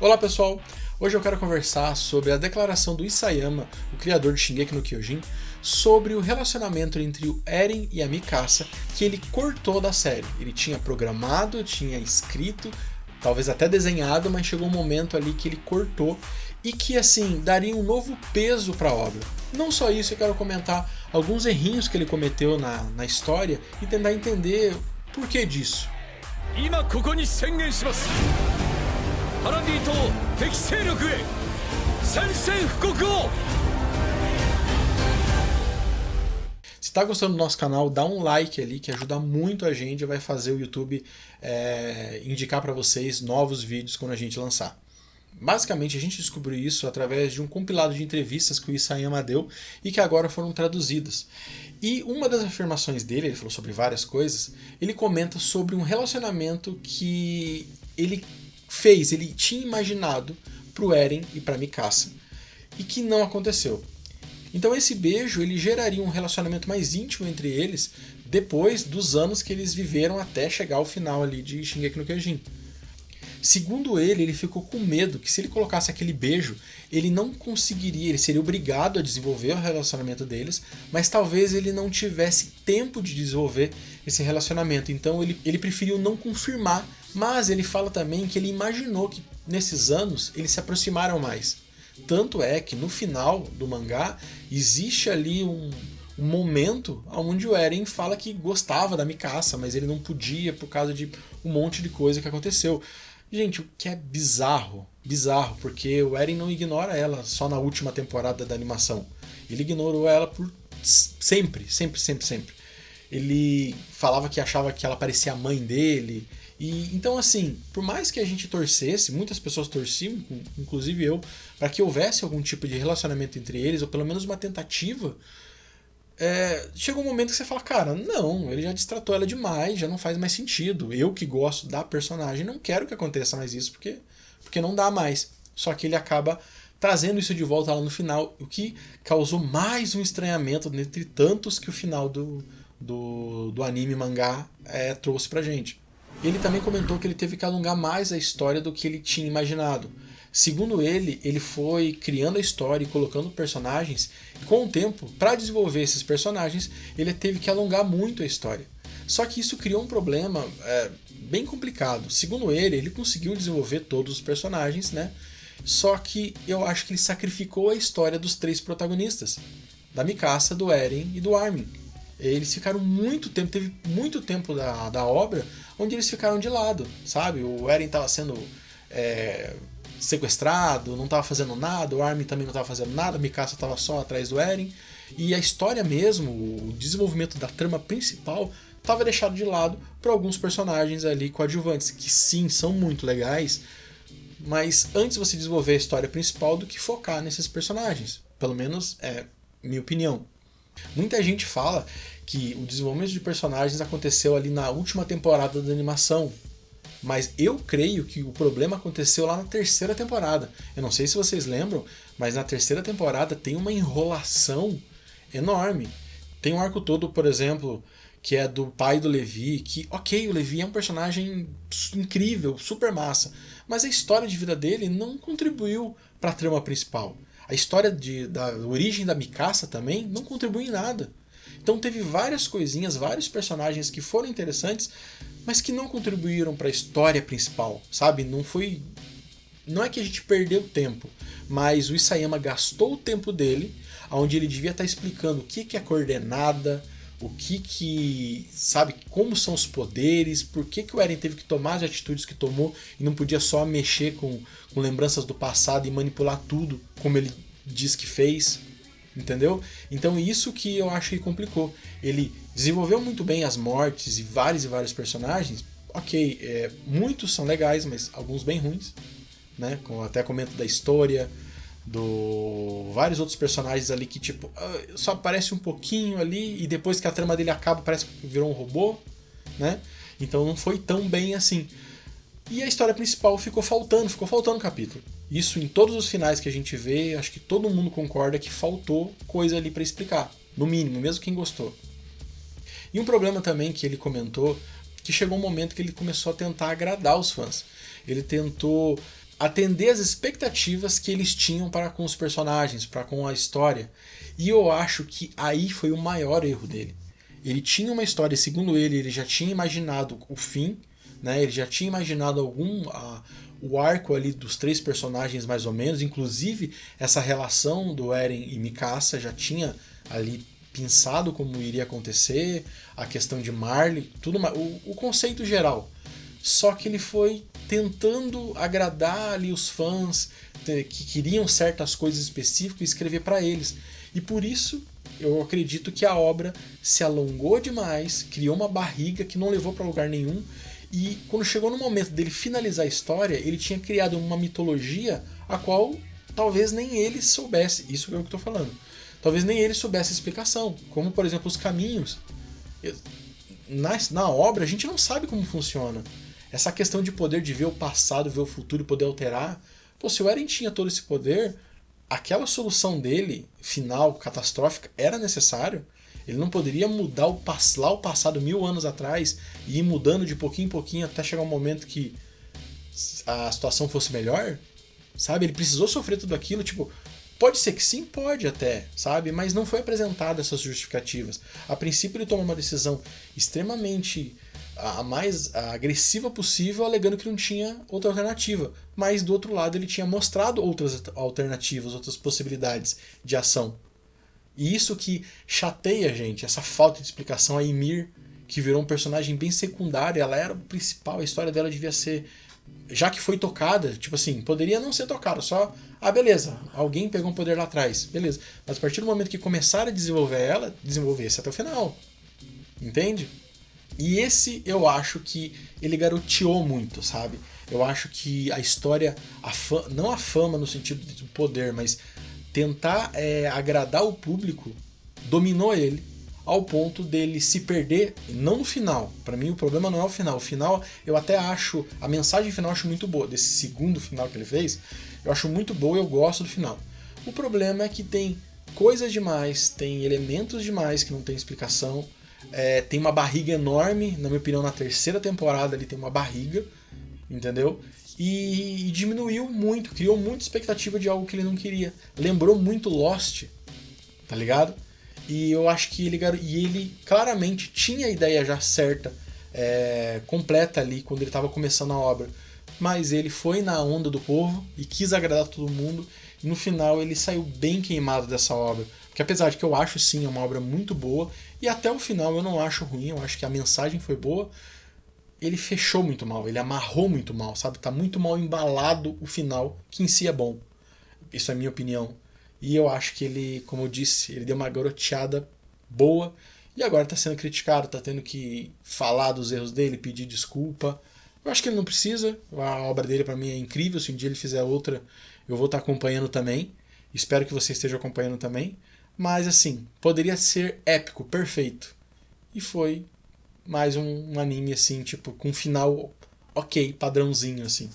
Olá pessoal, hoje eu quero conversar sobre a declaração do Isayama, o criador de Shingeki no Kyojin, sobre o relacionamento entre o Eren e a Mikasa que ele cortou da série. Ele tinha programado, tinha escrito, talvez até desenhado, mas chegou um momento ali que ele cortou e que assim daria um novo peso para a obra. Não só isso, eu quero comentar alguns errinhos que ele cometeu na história e tentar entender por que disso. 今ここに宣言します。パラディ島敵勢力へ宣戦布告を。Se tá gostando do nosso canal, dá um like ali que ajuda muito a gente e vai fazer o YouTube indicar para vocês novos vídeos quando a gente lançar. Basicamente a gente descobriu isso através de um compilado de entrevistas que o Isayama deu e que agora foram traduzidas. E uma das afirmações dele, ele falou sobre várias coisas, ele comenta sobre um relacionamento que ele fez, ele tinha imaginado pro Eren e pra Mikasa e que não aconteceu. Então esse beijo ele geraria um relacionamento mais íntimo entre eles depois dos anos que eles viveram até chegar ao final ali de Shingeki no Kyojin. Segundo ele, ele ficou com medo que se ele colocasse aquele beijo, ele não conseguiria, ele seria obrigado a desenvolver o relacionamento deles, mas talvez ele não tivesse tempo de desenvolver esse relacionamento. Então ele preferiu não confirmar, mas ele fala também que ele imaginou que nesses anos eles se aproximaram mais. Tanto é que no final do mangá existe ali um momento onde o Eren fala que gostava da Mikasa, mas ele não podia por causa de um monte de coisa que aconteceu. Gente, o que é bizarro, porque o Eren não ignora ela só na última temporada da animação. Ele ignorou ela por sempre. Ele falava que achava que ela parecia a mãe dele. E então assim, por mais que a gente torcesse, muitas pessoas torciam, inclusive eu, para que houvesse algum tipo de relacionamento entre eles, ou pelo menos uma tentativa, chega um momento que você fala, cara, não, ele já destratou ela demais, já não faz mais sentido. Eu que gosto da personagem não quero que aconteça mais isso, porque não dá mais. Só que ele acaba trazendo isso de volta lá no final, o que causou mais um estranhamento entre tantos que o final do anime mangá trouxe pra gente. Ele também comentou que ele teve que alongar mais a história do que ele tinha imaginado. Segundo ele, ele foi criando a história e colocando personagens, e com o tempo, para desenvolver esses personagens, ele teve que alongar muito a história. Só que isso criou um problema bem complicado. Segundo ele conseguiu desenvolver todos os personagens, né? Só que eu acho que ele sacrificou a história dos três protagonistas, da Mikasa, do Eren e do Armin. Eles ficaram muito tempo, teve muito tempo da obra onde eles ficaram de lado, sabe? O Eren estava sendo sequestrado, não estava fazendo nada, o Armin também não estava fazendo nada, a Mikasa estava só atrás do Eren, e a história mesmo, o desenvolvimento da trama principal, estava deixado de lado por alguns personagens ali coadjuvantes, que sim, são muito legais, mas antes você desenvolver a história principal do que focar nesses personagens, pelo menos é minha opinião. Muita gente fala que o desenvolvimento de personagens aconteceu ali na última temporada da animação, mas eu creio que o problema aconteceu lá na terceira temporada. Eu não sei se vocês lembram, mas na terceira temporada tem uma enrolação enorme. Tem um arco todo, por exemplo, que é do pai do Levi, que, ok, o Levi é um personagem incrível, super massa, mas a história de vida dele não contribuiu para a trama principal. A história da origem da Mikasa também não contribui em nada. Então teve várias coisinhas, vários personagens que foram interessantes, mas que não contribuíram para a história principal, sabe? Não é que a gente perdeu tempo, mas o Isayama gastou o tempo dele, onde ele devia estar explicando o que é coordenada, sabe, como são os poderes, por que o Eren teve que tomar as atitudes que tomou e não podia só mexer com lembranças do passado e manipular tudo como ele diz que fez, entendeu? Então isso que eu acho que complicou. Ele desenvolveu muito bem as mortes e vários personagens, ok, muitos são legais, mas alguns bem ruins, né? Até comento da história, vários outros personagens ali que tipo só aparece um pouquinho ali e depois que a trama dele acaba parece que virou um robô, né? Então não foi tão bem assim. E a história principal ficou faltando capítulo. Isso em todos os finais que a gente vê, acho que todo mundo concorda que faltou coisa ali para explicar, no mínimo, mesmo quem gostou. E um problema também que ele comentou, que chegou um momento que ele começou a tentar agradar os fãs. Ele tentou atender as expectativas que eles tinham para com os personagens, para com a história. E eu acho que aí foi o maior erro dele. Ele tinha uma história, segundo ele já tinha imaginado o fim, né? Ele já tinha imaginado o arco ali dos 3 personagens mais ou menos, inclusive essa relação do Eren e Mikasa já tinha ali pensado como iria acontecer, a questão de Marley, tudo o conceito geral. Só que ele foi tentando agradar ali os fãs que queriam certas coisas específicas e escrever para eles. E por isso eu acredito que a obra se alongou demais, criou uma barriga que não levou para lugar nenhum. E quando chegou no momento dele finalizar a história, ele tinha criado uma mitologia a qual talvez nem ele soubesse. Isso é o que eu estou falando. Talvez nem ele soubesse a explicação. Como, por exemplo, os caminhos. Na obra, a gente não sabe como funciona. Essa questão de poder de ver o passado, ver o futuro e poder alterar. Pô, se o Eren tinha todo esse poder, aquela solução dele, final, catastrófica, era necessário. Ele não poderia mudar o passado 1000 anos atrás e ir mudando de pouquinho em pouquinho até chegar um momento que a situação fosse melhor, sabe? Ele precisou sofrer tudo aquilo, tipo, pode ser que sim, pode até, sabe? Mas não foi apresentada essas justificativas. A princípio ele tomou uma decisão extremamente a mais agressiva possível, alegando que não tinha outra alternativa. Mas do outro lado ele tinha mostrado outras alternativas, outras possibilidades de ação. E isso que chateia a gente, essa falta de explicação. A Ymir, que virou um personagem bem secundário, ela era o principal, a história dela devia ser, já que foi tocada, tipo assim, poderia não ser tocada, só, beleza, alguém pegou um poder lá atrás, beleza. Mas a partir do momento que começaram a desenvolver ela, desenvolver-se até o final. Entende? E esse eu acho que ele garoteou muito, sabe? Eu acho que a história, não a fama no sentido de poder, mas tentar agradar o público, dominou ele ao ponto dele se perder, não no final. Para mim o problema não é o final. O final eu até acho, a mensagem final eu acho muito boa, desse segundo final que ele fez, eu acho muito boa e eu gosto do final. O problema é que tem coisas demais, tem elementos demais que não tem explicação. Tem uma barriga enorme, na minha opinião, na 3ª temporada ele tem uma barriga, entendeu? E diminuiu muito, criou muita expectativa de algo que ele não queria. Lembrou muito Lost, tá ligado? E eu acho que ele claramente tinha a ideia já certa, completa ali, quando ele estava começando a obra. Mas ele foi na onda do povo e quis agradar todo mundo. E no final ele saiu bem queimado dessa obra. Porque apesar de que eu acho sim, é uma obra muito boa, e até o final eu não acho ruim, eu acho que a mensagem foi boa, ele fechou muito mal, ele amarrou muito mal, sabe? Tá muito mal embalado o final, que em si é bom. Isso é a minha opinião. E eu acho que ele, como eu disse, ele deu uma garoteada boa, e agora tá sendo criticado, tá tendo que falar dos erros dele, pedir desculpa. Eu acho que ele não precisa, a obra dele pra mim é incrível, se um dia ele fizer outra, eu vou estar acompanhando também. Espero que você esteja acompanhando também. Mas assim, poderia ser épico, perfeito. E foi mais um anime assim, tipo, com um final ok, padrãozinho assim.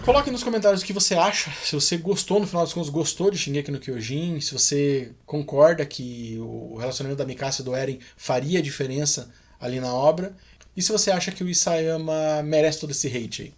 Coloque nos comentários o que você acha, se você gostou, no final das contas, gostou de Shingeki no Kyojin, se você concorda que o relacionamento da Mikasa e do Eren faria diferença ali na obra, e se você acha que o Isayama merece todo esse hate aí.